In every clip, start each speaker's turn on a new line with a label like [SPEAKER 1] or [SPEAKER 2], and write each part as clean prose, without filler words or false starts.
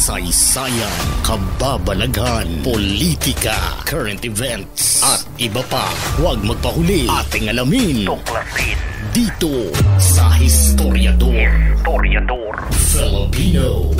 [SPEAKER 1] kasaysayan, kababalaghan, politika, current events, at iba pa. Huwag magpahuli, ating alamin, tuklasin dito sa Historiador Filipino.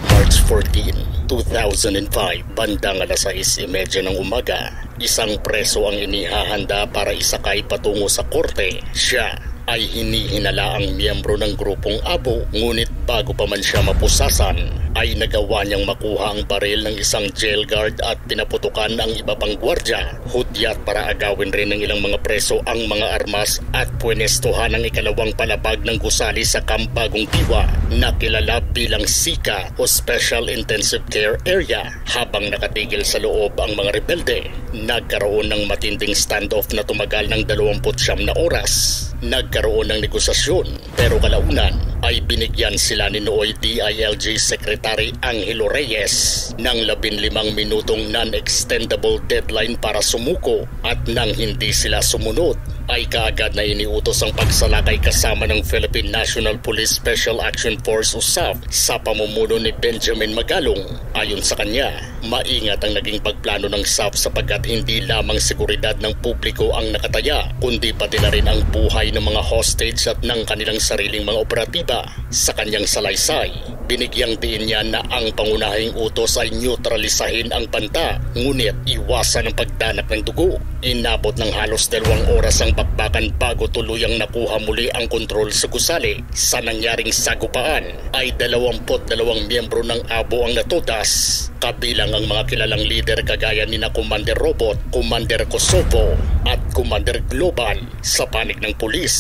[SPEAKER 1] March 14, 2005, bandang alas 6:30 ng umaga, isang preso ang inihahanda para isakay patungo sa korte. Siya ay hinihinalaang miyembro ng grupong Abo, ngunit bago pa man siya mapusasan ay nagawa niyang makuha ang baril ng isang jail guard at pinaputukan ang iba pang gwardya. Hudyat para agawin rin ng ilang mga preso ang mga armas at pwenestuhan ang ikalawang palabag ng gusali sa Camp Bagong Diwa na kilala bilang SICA o Special Intensive Care Area. Habang nakatigil sa loob ang mga rebelde, nagkaroon ng matinding standoff na tumagal ng 29 na oras. Nagkaroon ng negosasyon, pero kalaunan ay binigyan sila ni Nooy DILG Secretary Angelo Reyes ng 15 minutong non-extendable deadline para sumuko, at nang hindi sila sumunod ay kaagad na iniutos ang pagsalakay kasama ng Philippine National Police Special Action Force o SAF sa pamumuno ni Benjamin Magalong. Ayon sa kanya, maingat ang naging pagplano ng SAF sapagkat hindi lamang seguridad ng publiko ang nakataya, kundi pati na rin ang buhay ng mga hostage at ng kanilang sariling mga operatiba. Sa kanyang salaysay, binigyang diin niya na ang pangunahing utos ay neutralisahin ang banta, ngunit iwasan ang pagdanak ng dugo. Inabot ng halos 2 oras ang bakbakan bago tuluyang nakuha muli ang kontrol sa gusali. Sa nangyaring sagupaan ay 22 miyembro ng Abo ang natutas, kabilang ang mga kilalang lider kagaya ni na Commander Robot, Commander Kosovo at Commander Global. Sa panig ng pulis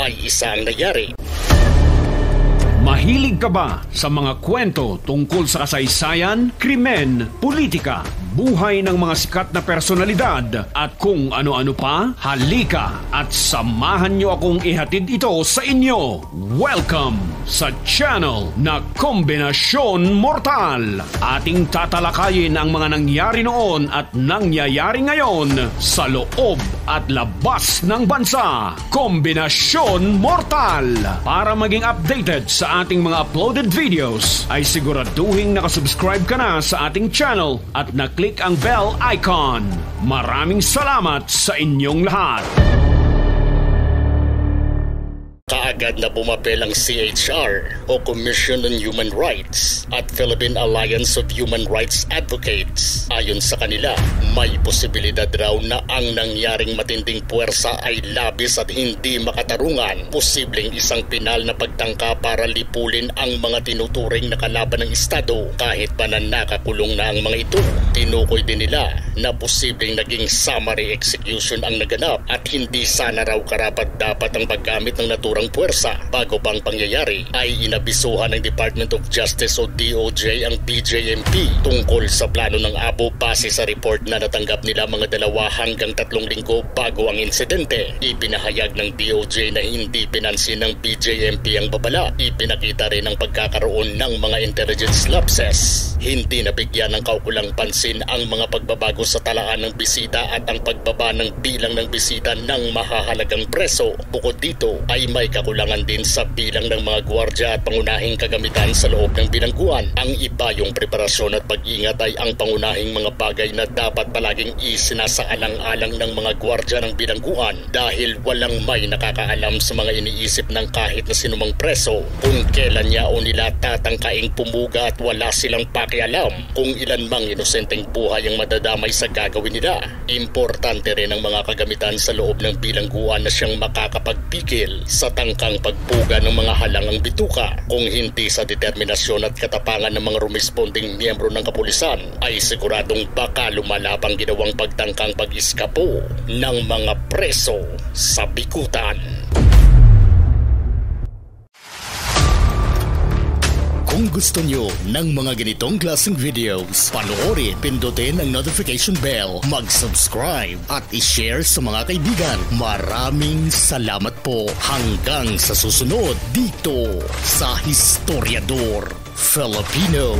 [SPEAKER 1] ay isa ang nangyari.
[SPEAKER 2] Mahilig ka ba sa mga kwento tungkol sa kasaysayan, krimen, politika, buhay ng mga sikat na personalidad at kung ano-ano pa? Halika at samahan niyo akong ihatid ito sa inyo. Welcome sa channel na Kombinasyon Mortal. Ating tatalakayin ang mga nangyari noon at nangyayari ngayon sa loob at labas ng bansa. Kombinasyon Mortal. Para maging updated sa ating mga uploaded videos ay siguraduhin nakasubscribe ka na sa ating channel at naklik ang bell icon. Maraming salamat sa inyong lahat.
[SPEAKER 1] Kaagad na bumapel ang CHR o Commission on Human Rights at Philippine Alliance of Human Rights Advocates. Ayon sa kanila, may posibilidad raw na ang nangyaring matinding puwersa ay labis at hindi makatarungan. Posibleng isang pinal na pagtangka para lipulin ang mga tinuturing na kalaban ng Estado kahit pa na nakakulong na ang mga ito. Tinukoy din nila na posibleng naging summary execution ang naganap at hindi sana raw karapat-dapat ang paggamit ng naturang puwersa. Bago pang pangyayari ay inabisuhan ng Department of Justice o DOJ ang BJMP tungkol sa plano ng Abo base sa report na natanggap nila mga 2 hanggang 3 linggo bago ang insidente. Ipinahayag ng DOJ na hindi pinansin ng BJMP ang babala. Ipinakita rin ang pagkakaroon ng mga intelligence lapses. Hindi nabigyan ng kaukulang pansin ang mga pagbabago sa talaan ng bisita at ang pagbaba ng bilang ng bisita ng mahahalagang preso. Bukod dito ay may kakulangan din sa bilang ng mga gwardya at pangunahing kagamitan sa loob ng bilangguan. Ang iba yung preparasyon at pag-ingat ay ang pangunahing mga bagay na dapat palaging isinasaalang-alang ng mga gwardya ng bilangguan dahil walang may nakakaalam sa mga iniisip ng kahit na sinumang preso kung kailan niya o nila tatangkaing pumuga at wala silang pakialam kung ilan mang inosenteng buhay ang madadamay sa gagawin nila. Importante rin ang mga kagamitan sa loob ng bilangguan na siyang makakapagpigil sa tangkang pagpuga ng mga halangang bituka. Kung hindi sa determinasyon at katapangan ng mga rumesponding miyembro ng kapulisan ay siguradong baka lumalapang ginawang pagtangkang pag-iskapo ng mga preso sa bikutan. Kung gusto nyo ng mga ganitong klaseng videos, panoorin, pindutin ang notification bell, mag-subscribe at i-share sa mga kaibigan. Maraming salamat po. Hanggang sa susunod dito sa Historiador Filipino.